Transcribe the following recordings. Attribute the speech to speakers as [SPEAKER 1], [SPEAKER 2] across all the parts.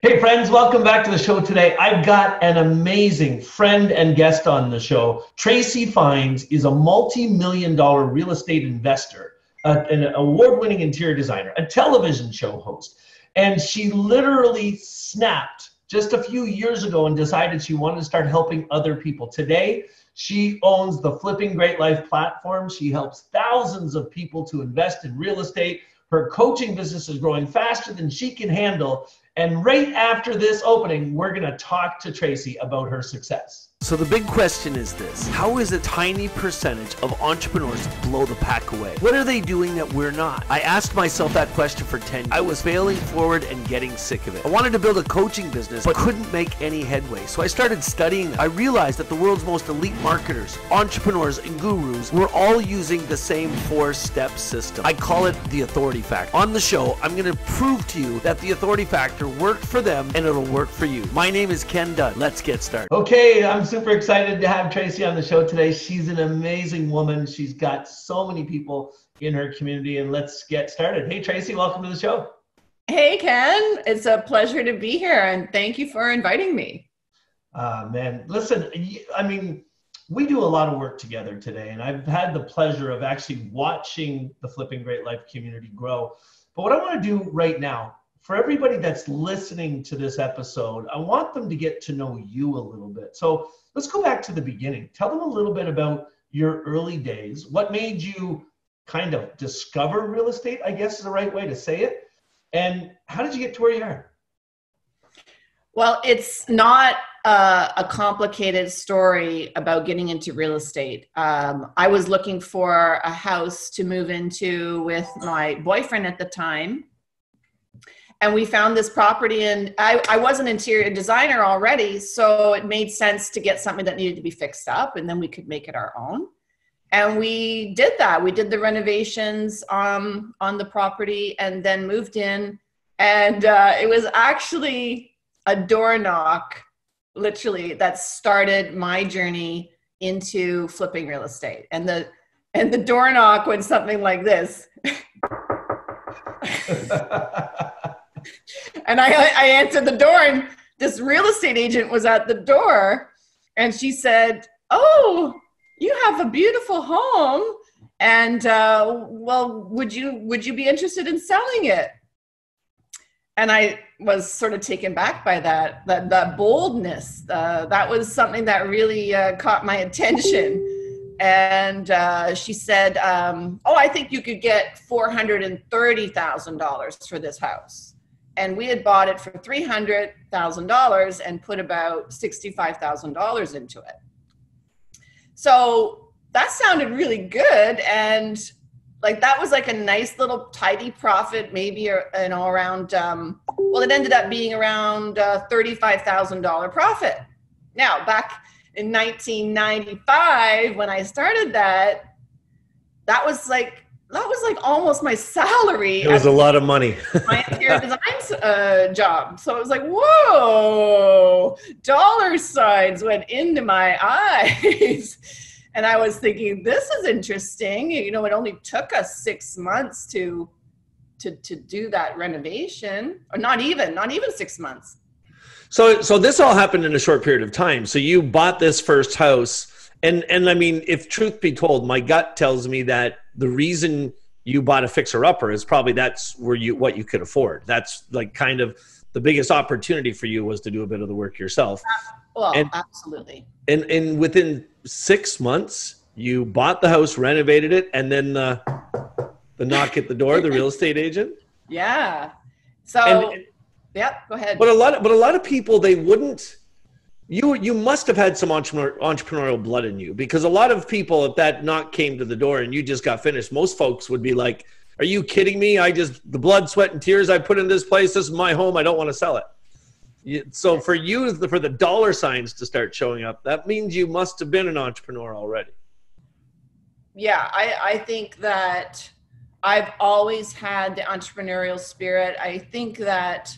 [SPEAKER 1] Hey friends, welcome back to the show today. I've got an amazing friend and guest on the show. Tracey Fines is a multi-million-dollar real estate investor, an award-winning interior designer, a television show host. And she literally snapped just a few years ago and decided she wanted to start helping other people. Today, she owns the Flipping Great Life platform. She helps thousands of people to invest in real estate. Her coaching business is growing faster than she can handle. And right after this opening, we're going to talk to Tracey about her success.
[SPEAKER 2] So the big question is this: how is a tiny percentage of entrepreneurs blow the pack away? What are they doing that we're not? I asked myself that question for 10 years. I was failing forward and getting sick of it. I wanted to build a coaching business, but couldn't make any headway. So I started studying. I realized that the world's most elite marketers, entrepreneurs, and gurus were all using the same 4-step system. I call it the authority factor. On the show, I'm going to prove to you that the authority factor worked for them and it'll work for you. My name is Ken Dunn. Let's get started.
[SPEAKER 1] Okay, I'm super excited to have Tracey on the show today. She's an amazing woman. She's got so many people in her community, and let's get started. Hey, Tracey, welcome to the show.
[SPEAKER 3] Hey, Ken. It's a pleasure to be here, and thank you for inviting me.
[SPEAKER 1] Man, listen, I mean, we do a lot of work together today, and I've had the pleasure of actually watching the Flipping Great Life community grow. But what I want to do right now, for everybody that's listening to this episode, I want them to get to know you a little bit. So let's go back to the beginning. Tell them a little bit about your early days. What made you kind of discover real estate, I guess is the right way to say it. And how did you get to where you are?
[SPEAKER 3] Well, it's not a complicated story about getting into real estate. I was looking for a house to move into with my boyfriend at the time. And we found this property, and I was an interior designer already, so it made sense to get something that needed to be fixed up, and then we could make it our own. And we did that. We did the renovations on the property and then moved in. And it was actually a door knock, literally, that started my journey into flipping real estate. And the door knock went something like this. And I answered the door, and this real estate agent was at the door, and she said, "Oh, you have a beautiful home, and well, would you be interested in selling it?" And I was sort of taken back by that boldness. That was something that really caught my attention. And she said, "Oh, I think you could get $430,000 for this house." And we had bought it for $300,000 and put about $65,000 into it. So that sounded really good. And like, that was like a nice little tidy profit, maybe, around, well, it ended up being around $35,000 profit. Now, back in 1995, when I started that was like almost my salary.
[SPEAKER 2] It was a lot of money.
[SPEAKER 3] My interior design job. So it was like, whoa, dollar signs went into my eyes. And I was thinking, this is interesting. You know, it only took us 6 months to do that renovation, or not even 6 months.
[SPEAKER 2] So this all happened in a short period of time. So you bought this first house. And I mean, if truth be told, my gut tells me that the reason you bought a fixer-upper is probably that's what you could afford. That's like kind of the biggest opportunity for you was to do a bit of the work yourself.
[SPEAKER 3] Well, absolutely.
[SPEAKER 2] And within 6 months, you bought the house, renovated it, and then the knock at the door, the real estate agent.
[SPEAKER 3] Yeah. So, yeah, go ahead.
[SPEAKER 2] But a lot of people, they wouldn't. You must have had some entrepreneurial blood in you, because a lot of people, if that knock came to the door and you just got finished, most folks would be like, "Are you kidding me? The blood, sweat, and tears I put in this place, this is my home, I don't want to sell it." So for you, for the dollar signs to start showing up, that means you must have been an entrepreneur already.
[SPEAKER 3] Yeah, I think that I've always had the entrepreneurial spirit. I think that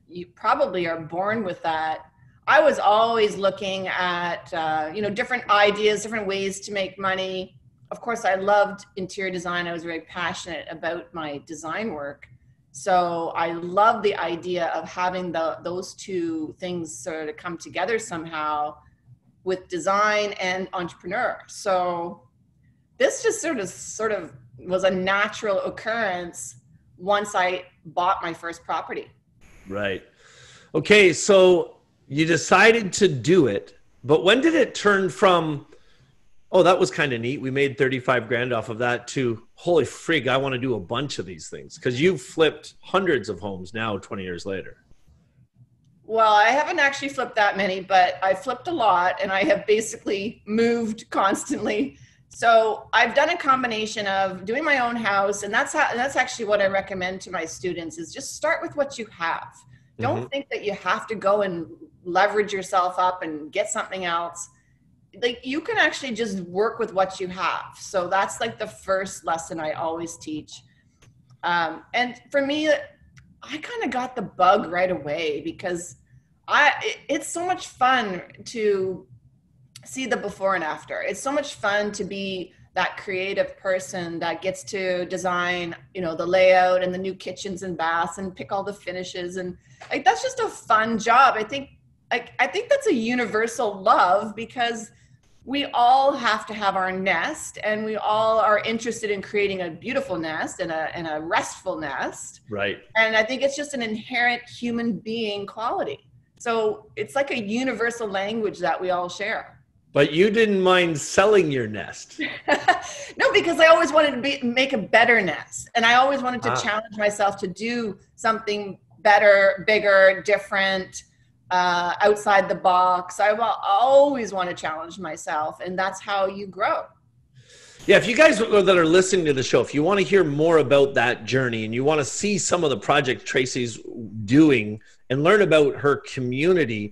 [SPEAKER 3] you probably are born with that. I was always looking at, different ideas, different ways to make money. Of course, I loved interior design. I was very passionate about my design work. So I love the idea of having those two things sort of come together somehow with design and entrepreneur. So this just sort of was a natural occurrence once I bought my first property.
[SPEAKER 2] Right. Okay. So you decided to do it, but when did it turn from, oh, that was kind of neat, we made 35 grand off of that, to holy frig, I want to do a bunch of these things? Because you've flipped hundreds of homes now 20 years later.
[SPEAKER 3] Well, I haven't actually flipped that many, but I flipped a lot, and I have basically moved constantly. So I've done a combination of doing my own house, and that's actually what I recommend to my students, is just start with what you have. Don't think that you have to go and leverage yourself up and get something else. Like, you can actually just work with what you have. So that's like the first lesson I always teach. And for me, I kind of got the bug right away, because it's so much fun to see the before and after. It's so much fun to be that creative person that gets to design, the layout and the new kitchens and baths and pick all the finishes. And like, that's just a fun job. I think that's a universal love, because we all have to have our nest, and we all are interested in creating a beautiful nest and a restful nest.
[SPEAKER 2] Right.
[SPEAKER 3] And I think it's just an inherent human being quality. So it's like a universal language that we all share.
[SPEAKER 2] But you didn't mind selling your nest.
[SPEAKER 3] No, because I always wanted to make a better nest. And I always wanted to challenge myself to do something better, bigger, different, outside the box. I will always want to challenge myself, and that's how you grow.
[SPEAKER 2] Yeah, if you guys that are listening to the show, if you want to hear more about that journey and you want to see some of the projects Tracey's doing and learn about her community,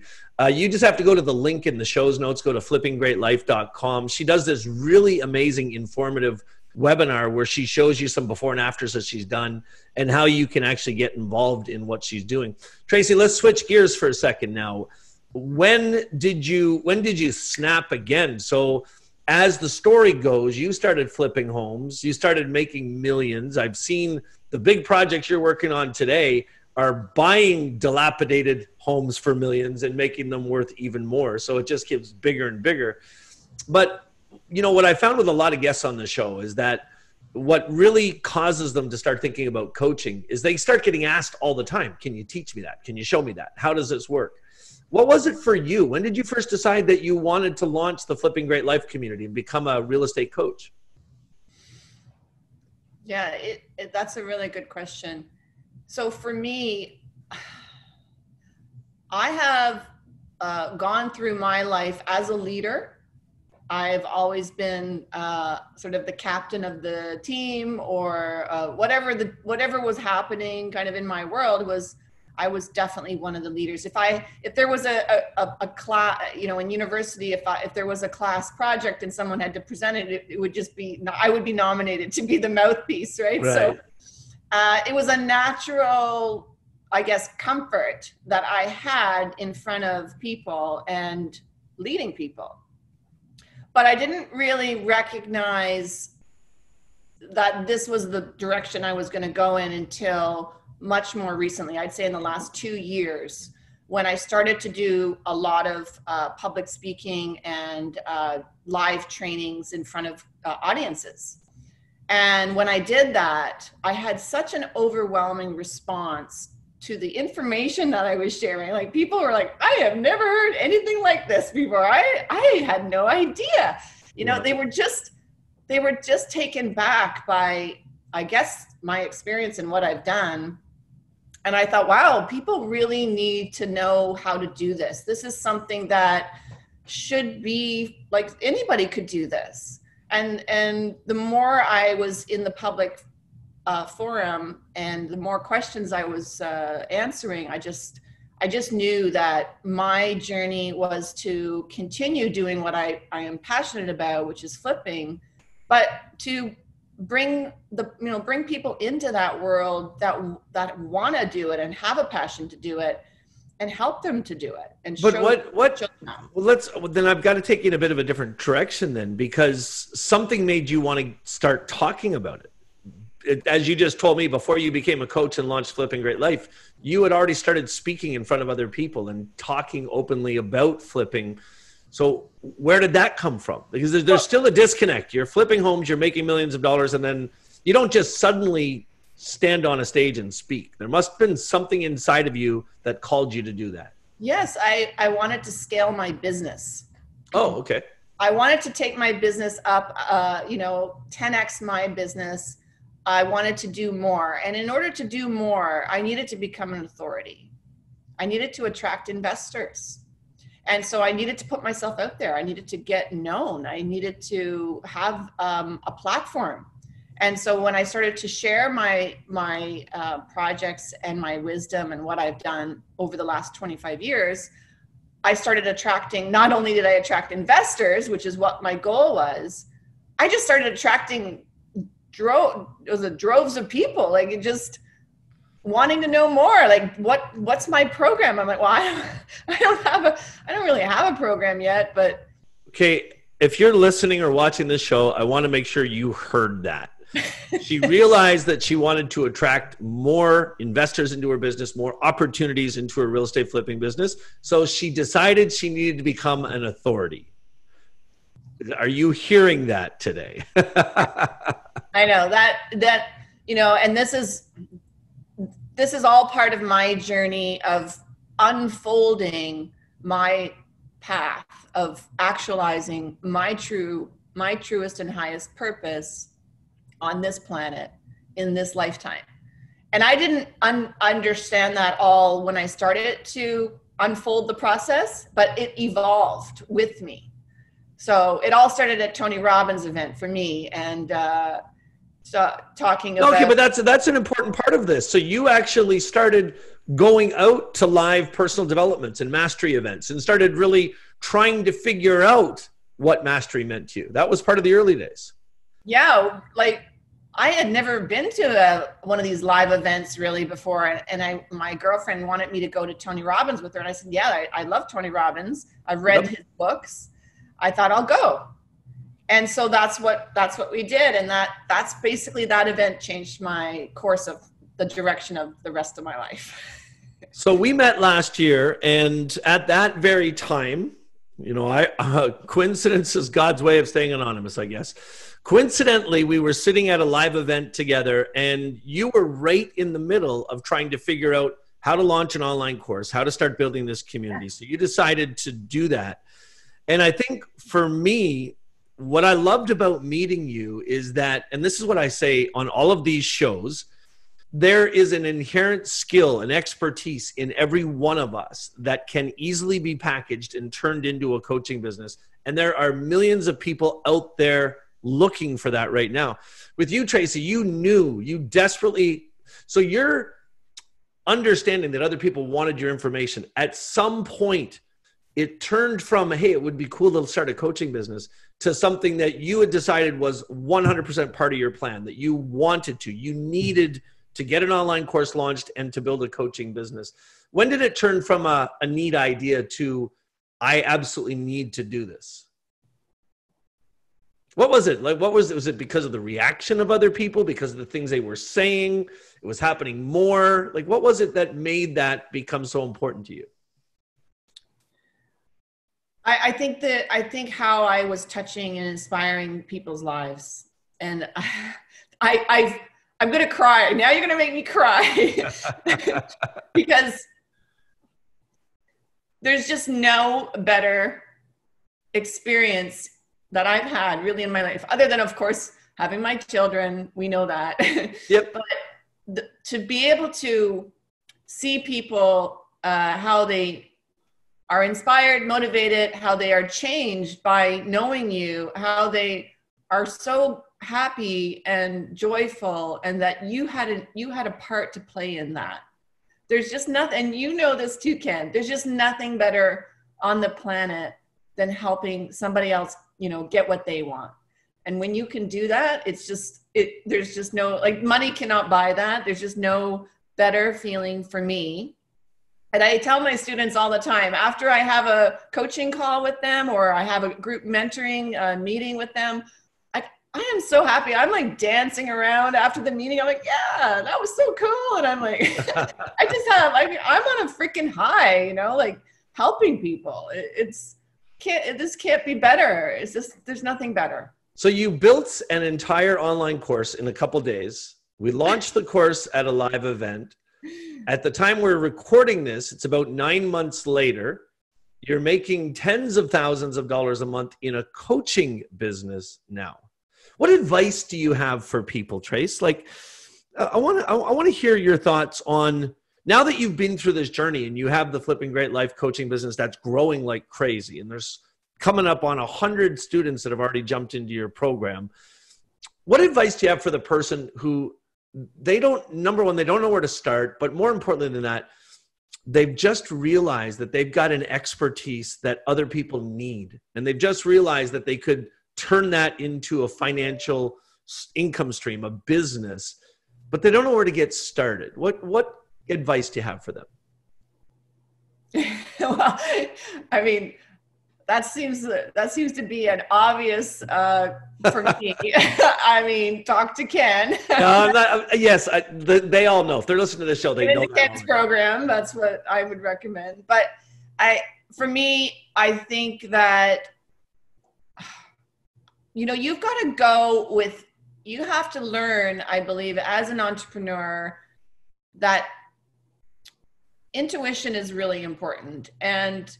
[SPEAKER 2] you just have to go to the link in the show's notes, go to flippinggreatlife.com. She does this really amazing, informative webinar where she shows you some before and afters that she's done and how you can actually get involved in what she's doing. Tracey, let's switch gears for a second now. When did you snap again? So as the story goes, you started flipping homes, you started making millions. I've seen the big projects you're working on today are buying dilapidated homes for millions and making them worth even more. So it just gets bigger and bigger. But what I found with a lot of guests on the show is that what really causes them to start thinking about coaching is they start getting asked all the time, can you teach me that? Can you show me that? How does this work? What was it for you? When did you first decide that you wanted to launch the Flipping Great Life community and become a real estate coach?
[SPEAKER 3] Yeah, that's a really good question. So for me, I have gone through my life as a leader. I've always been sort of the captain of the team, or whatever was happening kind of in my world I was definitely one of the leaders. If there was a class, in university, if there was a class project and someone had to present it, it would just be, I would be nominated to be the mouthpiece, right? So it was a natural, I guess, comfort that I had in front of people and leading people. But I didn't really recognize that this was the direction I was going to go in until much more recently. I'd say in the last 2 years, when I started to do a lot of public speaking and live trainings in front of audiences. And when I did that, I had such an overwhelming response to the information that I was sharing. Like, people were like, I have never heard anything like this before. I had no idea. They were just taken back by, I guess, my experience and what I've done. And I thought, wow, people really need to know how to do this. This is something that should be, like, anybody could do this. And the more I was in the public forum and the more questions I was answering, I just knew that my journey was to continue doing what I am passionate about, which is flipping, but to bring people into that world that want to do it and have a passion to do it, and help them to do it. And
[SPEAKER 2] then I've got to take you in a bit of a different direction then, because something made you want to start talking about it. as you just told me, before you became a coach and launched Flipping Great Life, you had already started speaking in front of other people and talking openly about flipping. So where did that come from? Because there's still a disconnect. You're flipping homes, you're making millions of dollars, and then you don't just suddenly stand on a stage and speak. There must have been something inside of you that called you to do that.
[SPEAKER 3] Yes, I wanted to scale my business.
[SPEAKER 2] Oh, okay.
[SPEAKER 3] I wanted to take my business up, 10x my business. I wanted to do more. And in order to do more, I needed to become an authority. I needed to attract investors. And so I needed to put myself out there. I needed to get known. I needed to have a platform. And so when I started to share my projects and my wisdom and what I've done over the last 25 years, I started attracting, not only did I attract investors, which is what my goal was, I just started attracting droves of people, like just wanting to know more. Like, what's my program? I'm like, well, I don't really have a program yet, but.
[SPEAKER 2] Okay. If you're listening or watching this show, I want to make sure you heard that. She realized that she wanted to attract more investors into her business, more opportunities into her real estate flipping business. So she decided she needed to become an authority. Are you hearing that today?
[SPEAKER 3] I know that, and this is all part of my journey of unfolding my path of actualizing my truest and highest purpose on this planet in this lifetime. And I didn't understand that all when I started to unfold the process, but it evolved with me. So it all started at Tony Robbins' event for me, and so talking about.
[SPEAKER 2] Okay, but that's an important part of this. So you actually started going out to live personal developments and mastery events and started really trying to figure out what mastery meant to you. That was part of the early days. Yeah,
[SPEAKER 3] like I had never been to one of these live events really before. And my girlfriend wanted me to go to Tony Robbins with her. And I said, yeah, I love Tony Robbins. I've read his books. I thought I'll go. And so that's what we did. And that's basically, that event changed my course of the direction of the rest of my life.
[SPEAKER 2] So we met last year, and at that very time, coincidence is God's way of staying anonymous, I guess. Coincidentally, we were sitting at a live event together, and you were right in the middle of trying to figure out how to launch an online course, how to start building this community. So you decided to do that. And I think for me, what I loved about meeting you is that, and this is what I say on all of these shows, there is an inherent skill and expertise in every one of us that can easily be packaged and turned into a coaching business. And there are millions of people out there looking for that right now. With you, Tracey, you desperately, so you're understanding that other people wanted your information. At some point, it turned from, hey, it would be cool to start a coaching business, to something that you had decided was 100% part of your plan, that you wanted to, you needed to get an online course launched and to build a coaching business. When did it turn from a neat idea to, I absolutely need to do this? What was it? Like, was it because of the reaction of other people, because of the things they were saying? It was happening more? Like, what was it that made that become so important to you?
[SPEAKER 3] I think how I was touching and inspiring people's lives. And I'm going to cry. Now you're going to make me cry because there's just no better experience that I've had really in my life, other than, of course, having my children. We know that.
[SPEAKER 2] Yep.
[SPEAKER 3] But to be able to see people, how they are inspired, motivated, how they are changed by knowing you, how they are so happy and joyful, and that you had a part to play in that. There's just nothing, and you know this too, Ken, there's just nothing better on the planet than helping somebody else, get what they want. And when you can do that, there's just no, like, money cannot buy that. There's just no better feeling for me. And I tell my students all the time, after I have a coaching call with them, or I have a group mentoring meeting with them, I am so happy. I'm like dancing around after the meeting. I'm like, yeah, that was so cool. And I'm like, I'm on a freaking high, you know, like helping people. This can't be better. It's just, there's nothing better.
[SPEAKER 2] So you built an entire online course in a couple days. We launched the course at a live event. At the time we're recording this, it's about 9 months later. You're making tens of thousands of dollars a month in a coaching business now. What advice do you have for people, Trace? Like, I want to hear your thoughts on, now that you've been through this journey and you have the Flipping Great Life coaching business that's growing like crazy, and there's coming up on 100 students that have already jumped into your program. What advice do you have for the person who number one, they don't know where to start, but more importantly than that, they've just realized that they've got an expertise that other people need. And they've just realized that they could turn that into a financial income stream, a business, but they don't know where to get started. What advice do you have for them?
[SPEAKER 3] Well, I mean, that seems to be an obvious for me. I mean, talk to Ken.
[SPEAKER 1] Yes, they all know. If they're listening to the show, they know
[SPEAKER 3] the Ken's program. That's what I would recommend. But for me, I think that, you know, you've got to go with, you have to learn, I believe, as an entrepreneur, that intuition is really important. And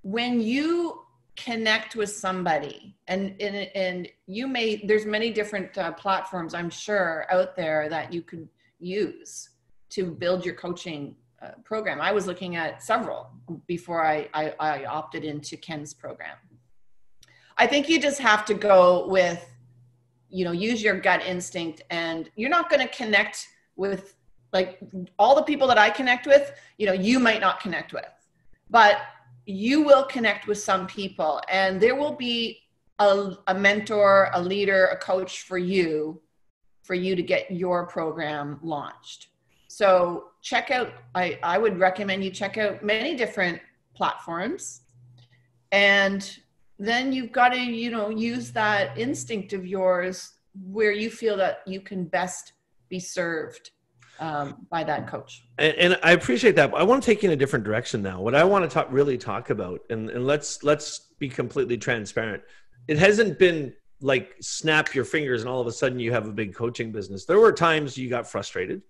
[SPEAKER 3] when you connect with somebody, and there's many different platforms, I'm sure, out there that you could use to build your coaching program. I was looking at several before I opted into Ken's program. I think you just have to go with, you know, use your gut instinct, and you're not going to connect with, like, all the people that I connect with, you know, you might not connect with, but you will connect with some people, and there will be a mentor, a leader, a coach for you to get your program launched. So check out, I would recommend you check out many different platforms, and then you've got to, you know, use that instinct of yours where you feel that you can best be served by that coach.
[SPEAKER 2] And I appreciate that. But I want to take you in a different direction now. What I want to really talk about, and let's be completely transparent. It hasn't been like snap your fingers and all of a sudden you have a big coaching business. There were times you got frustrated.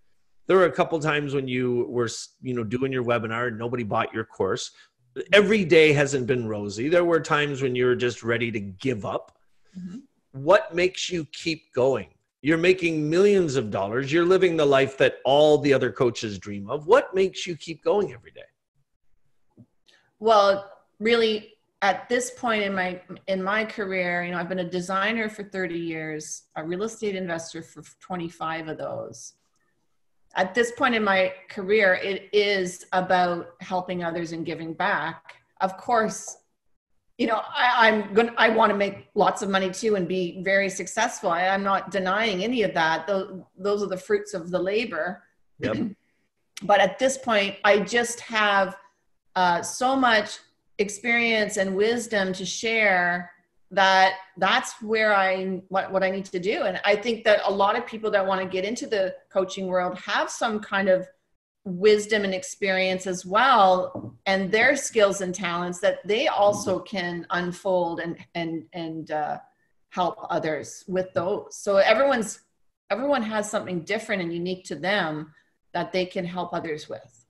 [SPEAKER 2] There were a couple times when you were, you know, doing your webinar and nobody bought your course. Every day hasn't been rosy. There were times when you were just ready to give up. Mm-hmm. What makes you keep going? You're making millions of dollars. You're living the life that all the other coaches dream of. What makes you keep going every day?
[SPEAKER 3] Well, really, at this point in my career, you know, I've been a designer for 30 years, a real estate investor for 25 of those. At this point in my career, it is about helping others and giving back. Of course, you know, I want to make lots of money too and be very successful. I'm not denying any of that. Those are the fruits of the labor.
[SPEAKER 2] Yep. But
[SPEAKER 3] at this point, I just have so much experience and wisdom to share that's where what I need to do. And I think that a lot of people that want to get into the coaching world have some kind of wisdom and experience as well, and their skills and talents that they also can unfold and help others with those. So everyone has something different and unique to them that they can help others with.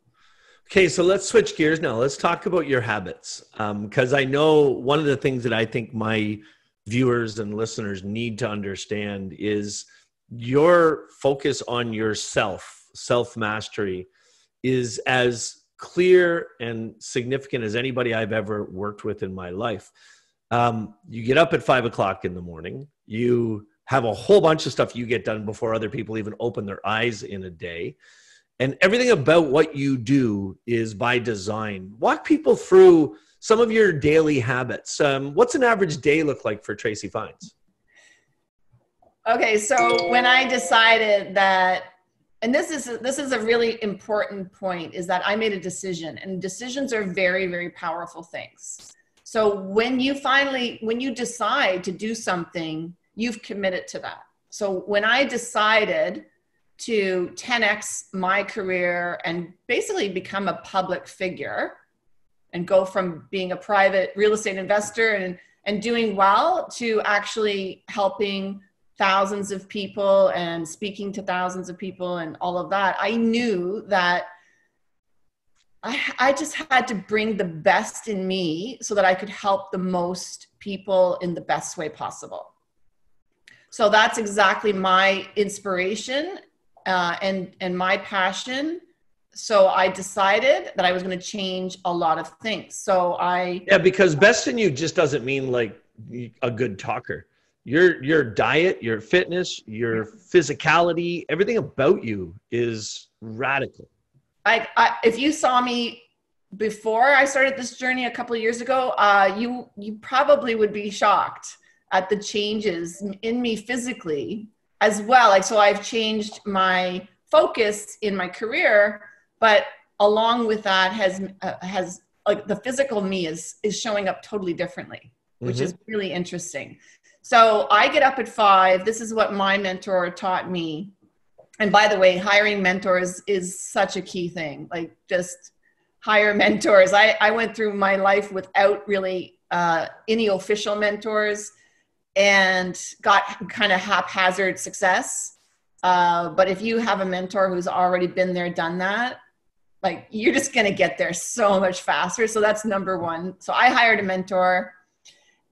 [SPEAKER 2] Okay, so let's switch gears now. Let's talk about your habits, because I know one of the things that I think my viewers and listeners need to understand is your focus on yourself, self-mastery, is as clear and significant as anybody I've ever worked with in my life. You get up at 5 o'clock in the morning. You have a whole bunch of stuff you get done before other people even open their eyes in a day. And everything about what you do is by design. Walk people through some of your daily habits. What's an average day look like for Tracey Fines?
[SPEAKER 3] Okay, so when I decided that, and this is a really important point, is that I made a decision, and decisions are very, very powerful things. So when you decide to do something, you've committed to that. So when I decided to 10x my career and basically become a public figure and go from being a private real estate investor and doing well to actually helping thousands of people and speaking to thousands of people and all of that, I knew that I just had to bring the best in me so that I could help the most people in the best way possible. So that's exactly my inspiration and my passion. So I decided that I was going to change a lot of things. Yeah,
[SPEAKER 2] because best in you just doesn't mean like a good talker. Your diet, your fitness, your physicality, everything about you is radical.
[SPEAKER 3] If you saw me before I started this journey a couple of years ago, you probably would be shocked at the changes in me physically as well. Like, so I've changed my focus in my career, but along with that has like the physical me is showing up totally differently, which is really interesting. So I get up at 5. This is what my mentor taught me. And by the way, hiring mentors is such a key thing. Like, just hire mentors. I went through my life without really any official mentors and got kind of haphazard success. But if you have a mentor who's already been there, done that, like, you're just going to get there so much faster. So that's number one. So I hired a mentor,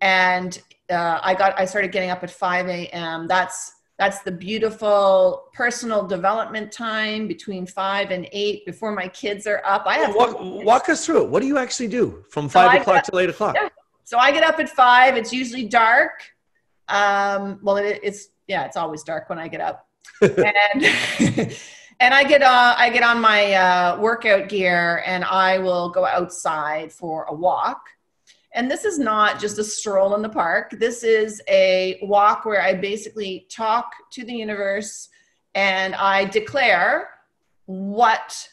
[SPEAKER 3] and I started getting up at 5 a.m. That's the beautiful personal development time between 5 and 8 before my kids are up.
[SPEAKER 2] Walk us through it. What do you actually do from 5 o'clock till 8 o'clock?
[SPEAKER 3] Yeah. So I get up at 5. It's usually dark. It's always dark when I get up. And I get on my workout gear, and I will go outside for a walk. And this is not just a stroll in the park. This is a walk where I basically talk to the universe, and I declare what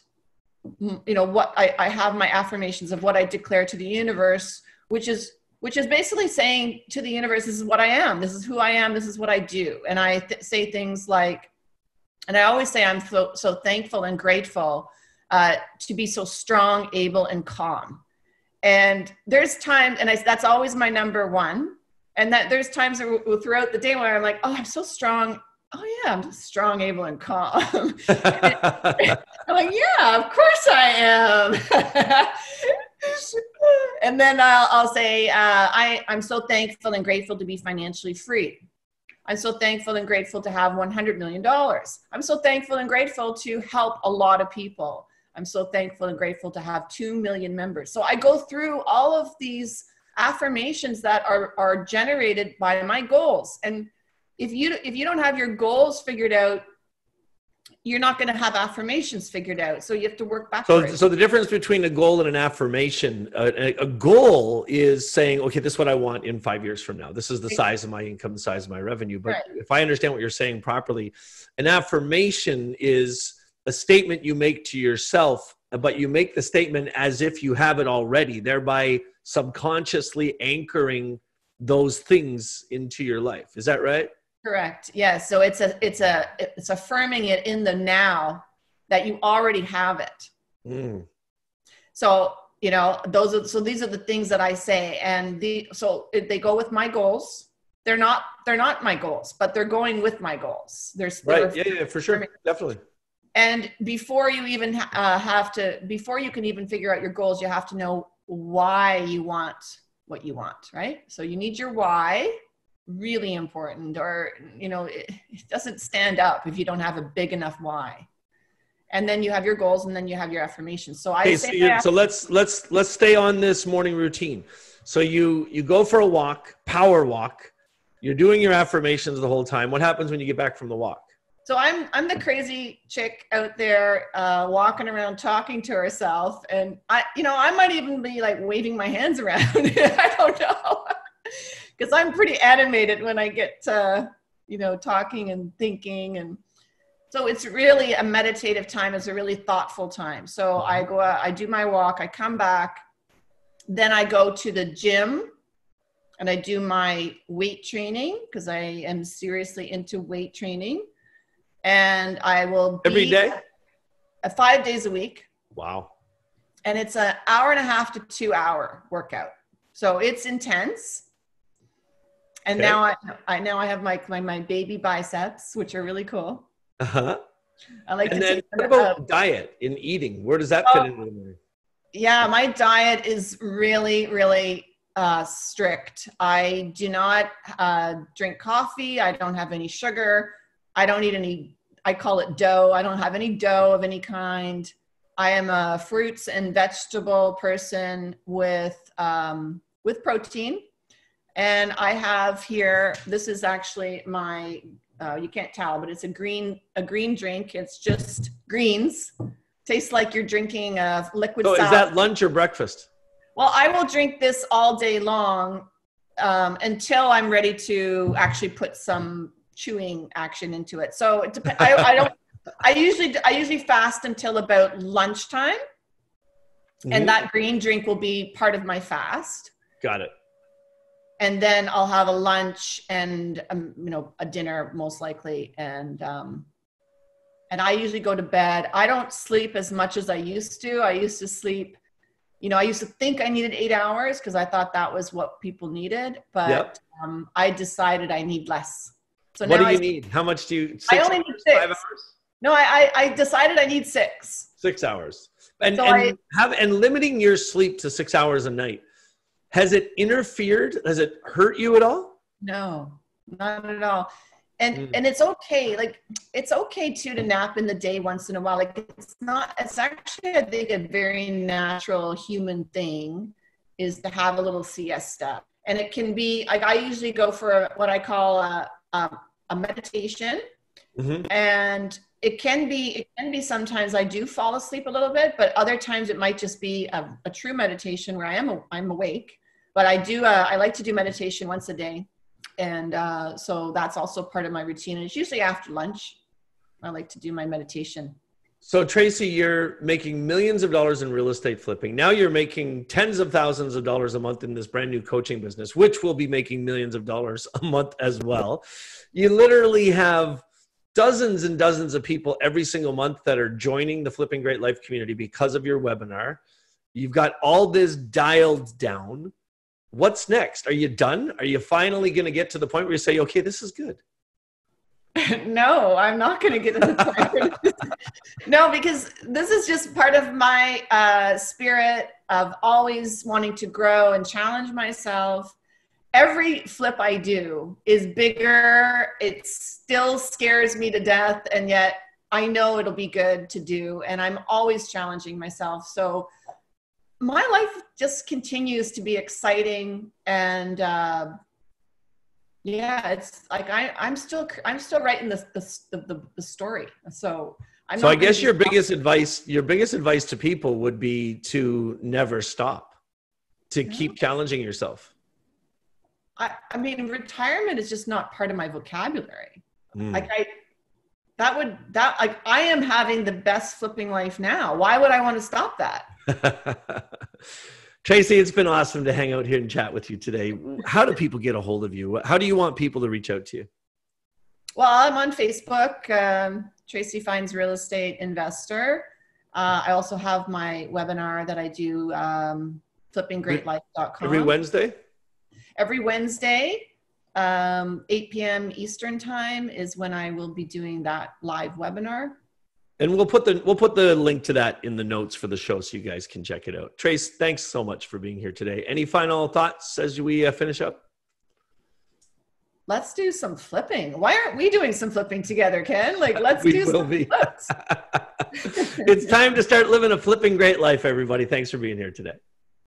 [SPEAKER 3] I have my affirmations of what I declare to the universe, which is basically saying to the universe, this is what I am. This is who I am. This is what I do. And I say things like, and I always say, I'm so thankful and grateful to be so strong, able, and calm. And there's times, and that's always my number one. And that there's times throughout the day where I'm like, oh, I'm so strong. Oh yeah, I'm just strong, able, and calm. I'm like, yeah, of course I am. And then I'll say, I'm so thankful and grateful to be financially free. I'm so thankful and grateful to have $100 million. I'm so thankful and grateful to help a lot of people. I'm so thankful and grateful to have 2 million members. So I go through all of these affirmations that are generated by my goals. And if you don't have your goals figured out, you're not going to have affirmations figured out. So you have to work backwards.
[SPEAKER 2] So the difference between a goal and an affirmation, a goal is saying, okay, this is what I want in 5 years from now. This is the size of my income, the size of my revenue. But if I understand what you're saying properly, an affirmation is a statement you make to yourself, but you make the statement as if you have it already, thereby subconsciously anchoring those things into your life. Is that right?
[SPEAKER 3] Correct. Yes. So it's affirming it in the now that you already have it. Mm. So, these are the things that I say, and they go with my goals. They're not my goals, but they're going with my goals.
[SPEAKER 2] Right. Yeah, for sure. Definitely.
[SPEAKER 3] And before you even before you can even figure out your goals, you have to know why you want what you want, right? So you need your why, really important, or, it doesn't stand up if you don't have a big enough why. And then you have your goals, and then you have your affirmations. So
[SPEAKER 2] so let's stay on this morning routine. So you go for a walk, power walk. You're doing your affirmations the whole time. What happens when you get back from the walk?
[SPEAKER 3] So I'm the crazy chick out there walking around talking to herself, and I might even be like waving my hands around. I don't know, because I'm pretty animated when I get talking and thinking, and so it's really a meditative time. It's a really thoughtful time. So I go out, I do my walk, I come back, Then I go to the gym and I do my weight training because I am seriously into weight training. And I will be
[SPEAKER 2] every day?
[SPEAKER 3] 5 days a week.
[SPEAKER 2] Wow.
[SPEAKER 3] And it's an hour and a half to 2 hour workout. So it's intense. And
[SPEAKER 2] Okay.
[SPEAKER 3] now I have my baby biceps, which are really cool.
[SPEAKER 2] Uh-huh.
[SPEAKER 3] I like
[SPEAKER 2] And
[SPEAKER 3] to
[SPEAKER 2] then
[SPEAKER 3] take
[SPEAKER 2] what about diet and eating? Where does that fit into the morning?
[SPEAKER 3] Yeah, my diet is really, really strict. I do not drink coffee. I don't have any sugar. I don't eat any, I call it dough. I don't have any dough of any kind. I am a fruits and vegetable person with protein. And I have here, this is actually my, you can't tell, but it's a green drink. It's just greens. Tastes like you're drinking a liquid salad.
[SPEAKER 2] Is that lunch or breakfast?
[SPEAKER 3] Well, I will drink this all day long until I'm ready to actually put some chewing action into it. So it depends. I usually fast until about lunchtime, and that green drink will be part of my fast.
[SPEAKER 2] Got it.
[SPEAKER 3] And then I'll have a lunch and a dinner most likely, and I usually go to bed. I don't sleep as much as I used to. I used to sleep, I used to think I needed 8 hours because I thought that was what people needed, but I decided I need less. So
[SPEAKER 2] what
[SPEAKER 3] now
[SPEAKER 2] do you need? How much do you? 6
[SPEAKER 3] I only
[SPEAKER 2] hours,
[SPEAKER 3] need 6.
[SPEAKER 2] 5 hours?
[SPEAKER 3] No, I decided I need 6.
[SPEAKER 2] 6 hours. And
[SPEAKER 3] So
[SPEAKER 2] and limiting your sleep to 6 hours a night, has it interfered? Has it hurt you at all?
[SPEAKER 3] No, not at all. And it's okay. Like, it's okay too to nap in the day once in a while. Like, it's actually, I think, a very natural human thing is to have a little siesta. And it can be, like, I usually go for what I call a meditation. And it can be sometimes I do fall asleep a little bit, but other times it might just be a true meditation where I'm awake. But I like to do meditation once a day. And so that's also part of my routine. And it's usually after lunch. I like to do my meditation.
[SPEAKER 2] So Tracy, you're making millions of dollars in real estate flipping. Now you're making tens of thousands of dollars a month in this brand new coaching business, which will be making millions of dollars a month as well. You literally have dozens and dozens of people every single month that are joining the Flipping Great Life community because of your webinar. You've got all this dialed down. What's next? Are you done? Are you finally going to get to the point where you say, okay, this is good?
[SPEAKER 3] No, I'm not going to get to the point. No, because this is just part of my spirit of always wanting to grow and challenge myself. Every flip I do is bigger. It still scares me to death. And yet I know it'll be good to do. And I'm always challenging myself. So my life just continues to be exciting. And it's like I'm still writing the story. So
[SPEAKER 2] I guess your biggest advice to people would be to never stop, to keep challenging yourself.
[SPEAKER 3] I mean, retirement is just not part of my vocabulary. Like I am having the best flipping life now. Why would I want to stop that?
[SPEAKER 2] Tracy, it's been awesome to hang out here and chat with you today. How do people get a hold of you? How do you want people to reach out to you?
[SPEAKER 3] Well, I'm on Facebook, Tracey Fines Real Estate Investor. I also have my webinar that I do, flippinggreatlife.com.
[SPEAKER 2] Every Wednesday?
[SPEAKER 3] Every Wednesday, 8 p.m. Eastern time is when I will be doing that live webinar.
[SPEAKER 2] And we'll put the link to that in the notes for the show so you guys can check it out. Trace, thanks so much for being here today. Any final thoughts as we finish up?
[SPEAKER 3] Let's do some flipping. Why aren't we doing some flipping together, Ken? Like, let's do some flips.
[SPEAKER 2] It's time to start living a flipping great life, everybody. Thanks for being here today.